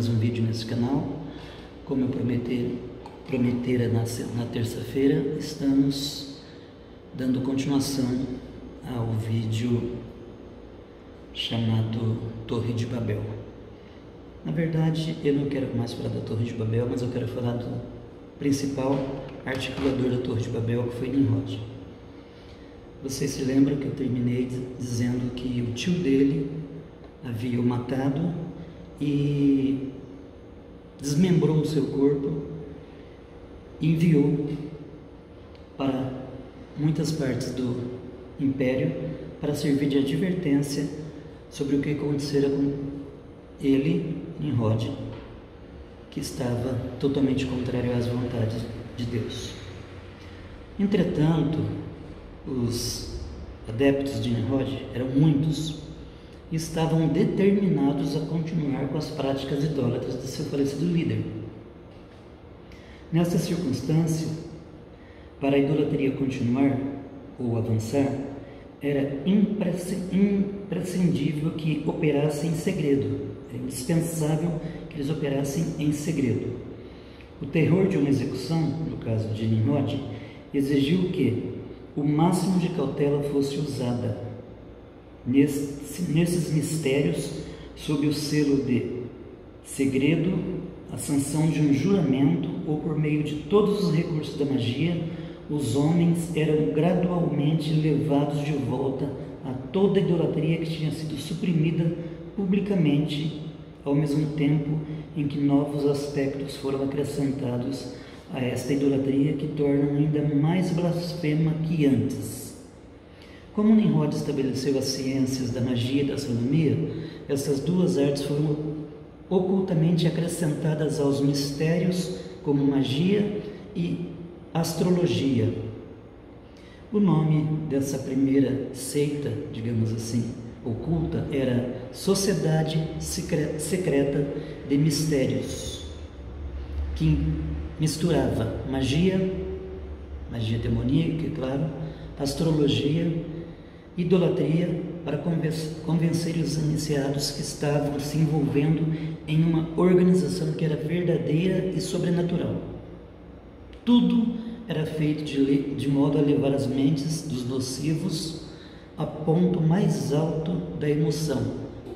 mais um vídeo nesse canal. Como eu prometera na terça-feira, estamos dando continuação ao vídeo chamado Torre de Babel. Na verdade, eu não quero mais falar da Torre de Babel, mas eu quero falar do principal articulador da Torre de Babel, que foi Nimrod. Vocês se lembram que eu terminei dizendo que o tio dele havia o matado e desmembrou o seu corpo e enviou para muitas partes do império para servir de advertência sobre o que acontecera com ele, Nimrod, que estava totalmente contrário às vontades de Deus. Entretanto, os adeptos de Nimrod eram muitos e estavam determinados a continuar com as práticas idólatras de seu falecido líder. Nessa circunstância, para a idolatria continuar ou avançar, era imprescindível que operassem em segredo, era indispensável que eles operassem em segredo. O terror de uma execução, no caso de Nimrod, exigiu que o máximo de cautela fosse usada nesses mistérios, sob o selo de segredo, a sanção de um juramento ou por meio de todos os recursos da magia. Os homens eram gradualmente levados de volta a toda a idolatria que tinha sido suprimida publicamente, ao mesmo tempo em que novos aspectos foram acrescentados a esta idolatria, que torna ainda mais blasfema que antes. Como Nimrod estabeleceu as ciências da magia e da astronomia, essas duas artes foram ocultamente acrescentadas aos mistérios como magia e astrologia. O nome dessa primeira seita, digamos assim, oculta, era Sociedade Secreta de Mistérios, que misturava magia demoníaca, claro, astrologia, idolatria, para convencer os iniciados que estavam se envolvendo em uma organização que era verdadeira e sobrenatural. Tudo era feito de modo a levar as mentes dos nocivos a ponto mais alto da emoção,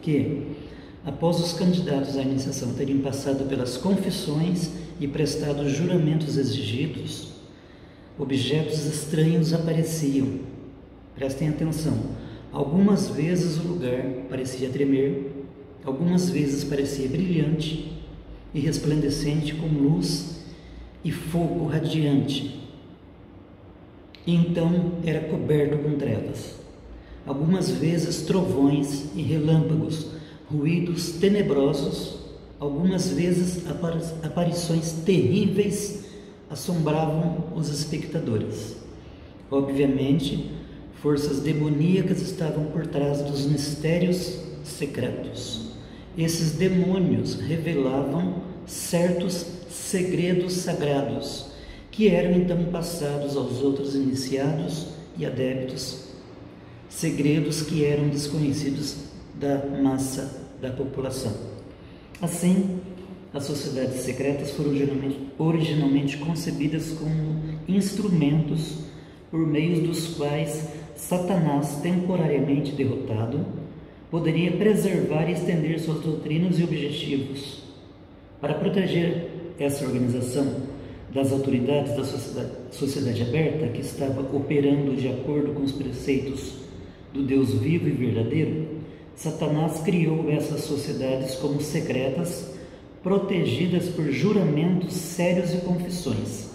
que, após os candidatos à iniciação terem passado pelas confissões e prestado os juramentos exigidos, objetos estranhos apareciam. Prestem atenção. Algumas vezes o lugar parecia tremer, algumas vezes parecia brilhante e resplandecente com luz e fogo radiante, e então era coberto com trevas. Algumas vezes trovões e relâmpagos, ruídos tenebrosos, algumas vezes aparições terríveis assombravam os espectadores. Obviamente, forças demoníacas estavam por trás dos mistérios secretos. Esses demônios revelavam certos segredos sagrados, que eram então passados aos outros iniciados e adeptos, segredos que eram desconhecidos da massa da população. Assim, as sociedades secretas foram originalmente concebidas como instrumentos por meio dos quais Satanás, temporariamente derrotado, poderia preservar e estender suas doutrinas e objetivos. Para proteger essa organização das autoridades da sociedade aberta, que estava operando de acordo com os preceitos do Deus vivo e verdadeiro, Satanás criou essas sociedades como secretas, protegidas por juramentos sérios e confissões.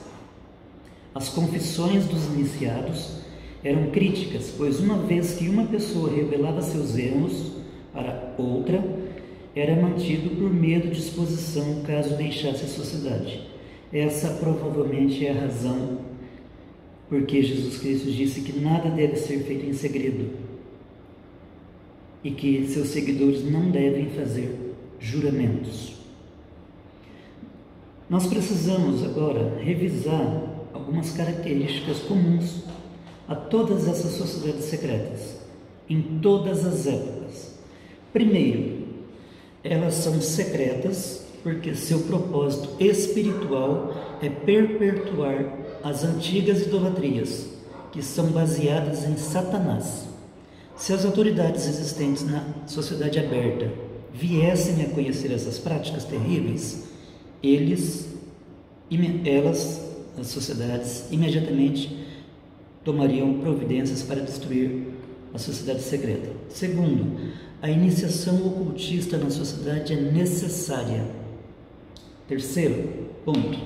As confissões dos iniciados eram críticas, pois uma vez que uma pessoa revelava seus erros para outra, era mantido por medo de exposição caso deixasse a sociedade. Essa provavelmente é a razão porque Jesus Cristo disse que nada deve ser feito em segredo e que seus seguidores não devem fazer juramentos. Nós precisamos agora revisar algumas características comuns a todas essas sociedades secretas, em todas as épocas. Primeiro, elas são secretas porque seu propósito espiritual é perpetuar as antigas idolatrias, que são baseadas em Satanás. Se as autoridades existentes na sociedade aberta viessem a conhecer essas práticas terríveis, as sociedades, imediatamente tomariam providências para destruir a sociedade secreta. Segundo, a iniciação ocultista na sociedade é necessária. Terceiro ponto,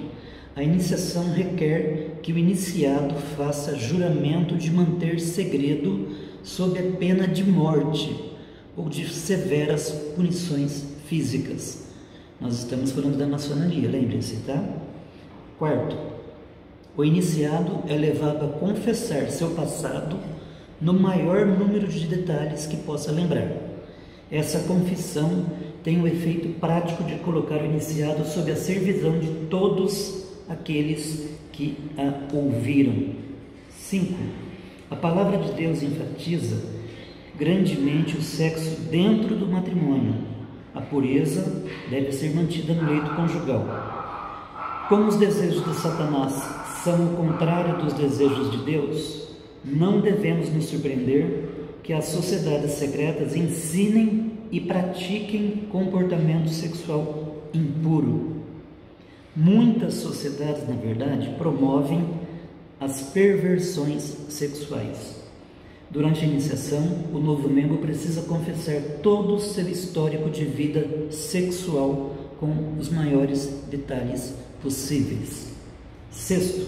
a iniciação requer que o iniciado faça juramento de manter segredo sob a pena de morte ou de severas punições físicas. Nós estamos falando da maçonaria, lembrem-se, tá? Quarto, o iniciado é levado a confessar seu passado no maior número de detalhes que possa lembrar. Essa confissão tem o efeito prático de colocar o iniciado sob a servidão de todos aqueles que a ouviram. 5. A palavra de Deus enfatiza grandemente o sexo dentro do matrimônio. A pureza deve ser mantida no leito conjugal. Como os desejos de Satanás são o contrário dos desejos de Deus, não devemos nos surpreender que as sociedades secretas ensinem e pratiquem comportamento sexual impuro. Muitas sociedades, na verdade, promovem as perversões sexuais. Durante a iniciação, o novo membro precisa confessar todo o seu histórico de vida sexual com os maiores detalhes possíveis. Sexto,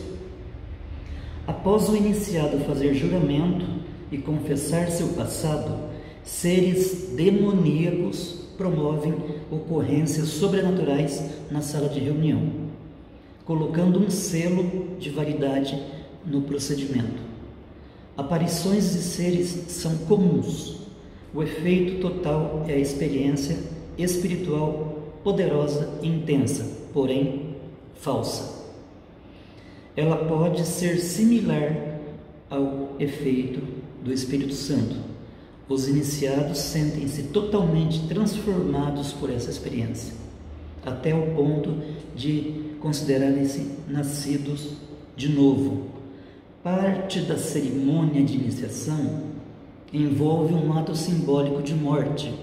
após o iniciado fazer juramento e confessar seu passado, seres demoníacos promovem ocorrências sobrenaturais na sala de reunião, colocando um selo de validade no procedimento. Aparições de seres são comuns. O efeito total é a experiência espiritual poderosa e intensa, porém falsa. Ela pode ser similar ao efeito do Espírito Santo. Os iniciados sentem-se totalmente transformados por essa experiência, até o ponto de considerarem-se nascidos de novo. Parte da cerimônia de iniciação envolve um ato simbólico de morte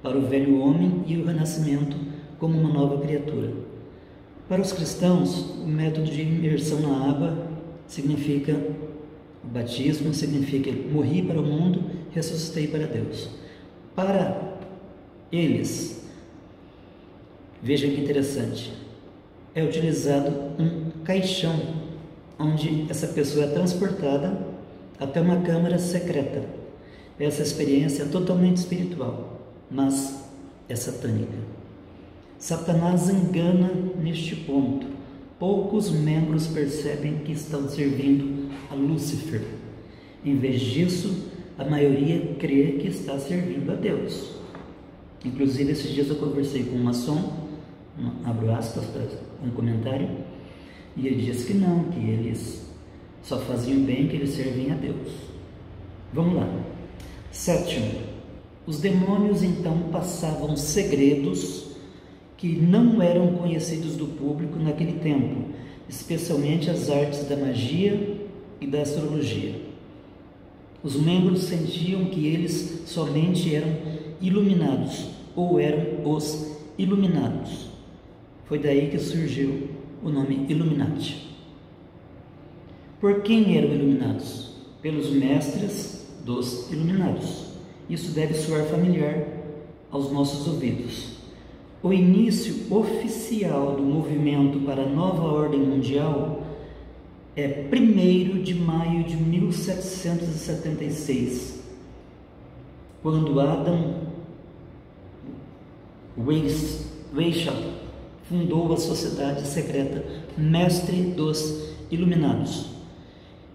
para o velho homem e o renascimento como uma nova criatura. Para os cristãos, o método de imersão na água significa o batismo, significa morri para o mundo, ressuscitei para Deus. Para eles, veja que interessante, é utilizado um caixão onde essa pessoa é transportada até uma câmara secreta. Essa experiência é totalmente espiritual, mas é satânica. Satanás engana neste ponto. Poucos membros percebem que estão servindo a Lúcifer. Em vez disso, a maioria crê que está servindo a Deus. Inclusive, esses dias eu conversei com um maçom, abro aspas para um comentário, e ele disse que não, que eles só faziam bem, que eles servem a Deus. Vamos lá. Sétimo, os demônios então passavam segredos que não eram conhecidos do público naquele tempo, especialmente as artes da magia e da astrologia. Os membros sentiam que eles somente eram iluminados, ou eram os iluminados. Foi daí que surgiu o nome Illuminati. Por quem eram iluminados? Pelos mestres dos iluminados. Isso deve soar familiar aos nossos ouvidos. O início oficial do movimento para a nova ordem mundial é 1º de maio de 1776, quando Adam Weishaupt fundou a sociedade secreta Mestre dos Iluminados.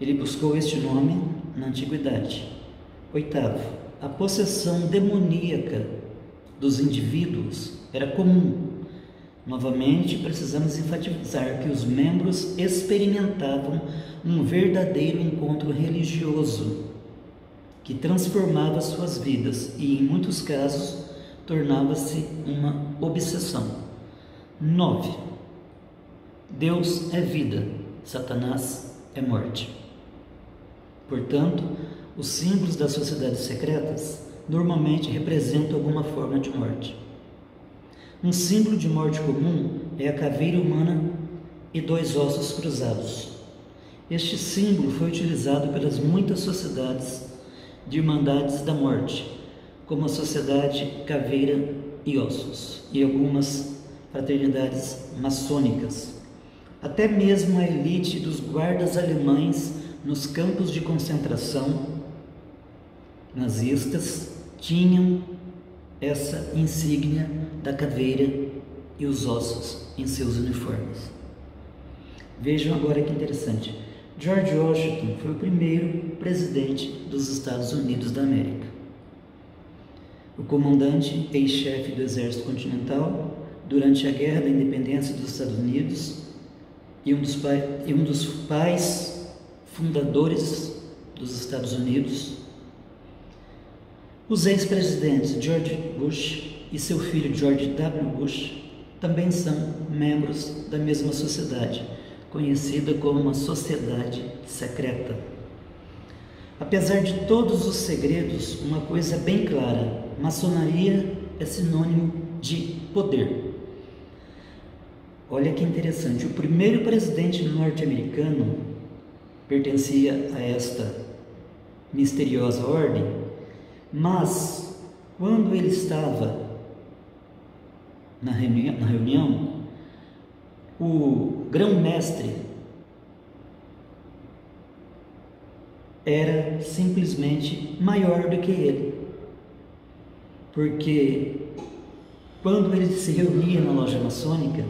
Ele buscou este nome na antiguidade. Oitavo, a possessão demoníaca dos indivíduos era comum. Novamente, precisamos enfatizar que os membros experimentavam um verdadeiro encontro religioso que transformava suas vidas e, em muitos casos, tornava-se uma obsessão. 9. Deus é vida, Satanás é morte. Portanto, os símbolos das sociedades secretas normalmente representam alguma forma de morte. Um símbolo de morte comum é a caveira humana e 2 ossos cruzados. Este símbolo foi utilizado pelas muitas sociedades de Irmandades da Morte, como a Sociedade Caveira e Ossos, e algumas fraternidades maçônicas. Até mesmo a elite dos guardas alemães nos campos de concentração nazistas tinham essa insígnia da caveira e os ossos em seus uniformes. Vejam agora que interessante. George Washington foi o primeiro presidente dos Estados Unidos da América. O comandante ex-chefe do Exército Continental durante a Guerra da Independência dos Estados Unidos e um dos pais fundadores dos Estados Unidos. Os ex-presidentes George Bush e seu filho George W. Bush também são membros da mesma sociedade, conhecida como uma sociedade secreta. Apesar de todos os segredos, uma coisa é bem clara: maçonaria é sinônimo de poder. Olha que interessante, o primeiro presidente norte-americano pertencia a esta misteriosa ordem, mas quando ele estava na reunião, o grão-mestre era simplesmente maior do que ele, porque quando ele se reunia na loja maçônica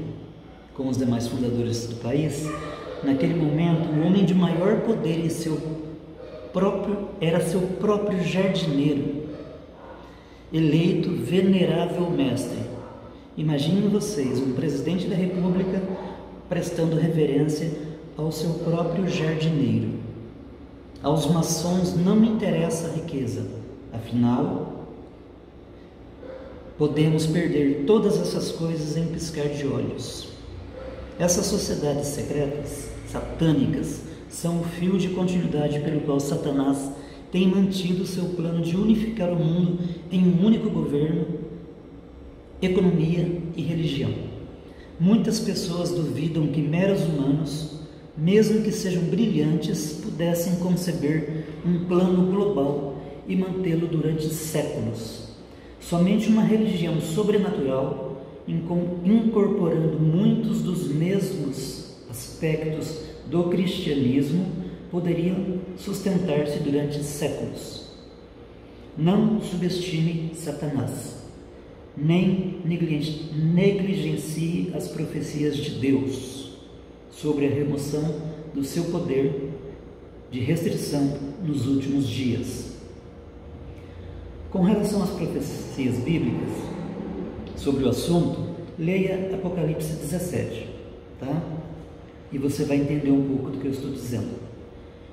com os demais fundadores do país, naquele momento o homem de maior poder era seu próprio jardineiro, eleito venerável mestre. Imaginem vocês, um presidente da República prestando reverência ao seu próprio jardineiro. Aos maçons não interessa a riqueza, afinal, podemos perder todas essas coisas em um piscar de olhos. Essas sociedades secretas, satânicas, são o fio de continuidade pelo qual Satanás tem mantido seu plano de unificar o mundo em um único governo, economia e religião. Muitas pessoas duvidam que meros humanos, mesmo que sejam brilhantes, pudessem conceber um plano global e mantê-lo durante séculos. Somente uma religião sobrenatural, incorporando muitos dos mesmos aspectos do cristianismo, poderia sustentar-se durante séculos. Não subestime Satanás, nem negligencie as profecias de Deus sobre a remoção do seu poder de restrição nos últimos dias. Com relação às profecias bíblicas sobre o assunto, leia Apocalipse 17, tá? E você vai entender um pouco do que eu estou dizendo.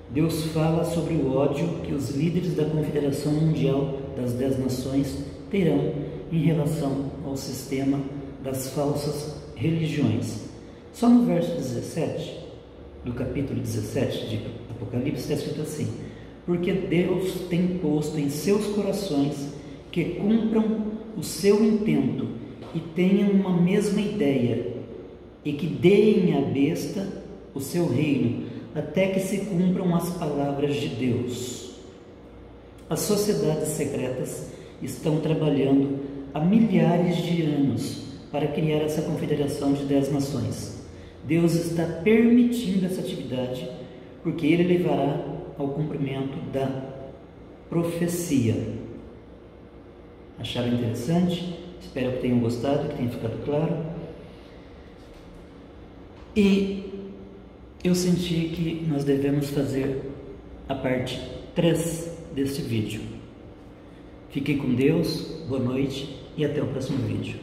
Deus fala sobre o ódio que os líderes da Confederação Mundial das 10 Nações terão em relação ao sistema das falsas religiões. Só no verso 17, do capítulo 17 de Apocalipse, está escrito assim: porque Deus tem posto em seus corações que cumpram o seu intento e tenham uma mesma ideia, e que deem à besta o seu reino, até que se cumpram as palavras de Deus. As sociedades secretas estão trabalhando há milhares de anos para criar essa confederação de 10 nações. Deus está permitindo essa atividade porque Ele levará ao cumprimento da profecia. Acharam interessante? Espero que tenham gostado, que tenha ficado claro. E eu senti que nós devemos fazer a parte 3 deste vídeo. Fiquem com Deus, boa noite e até o próximo vídeo.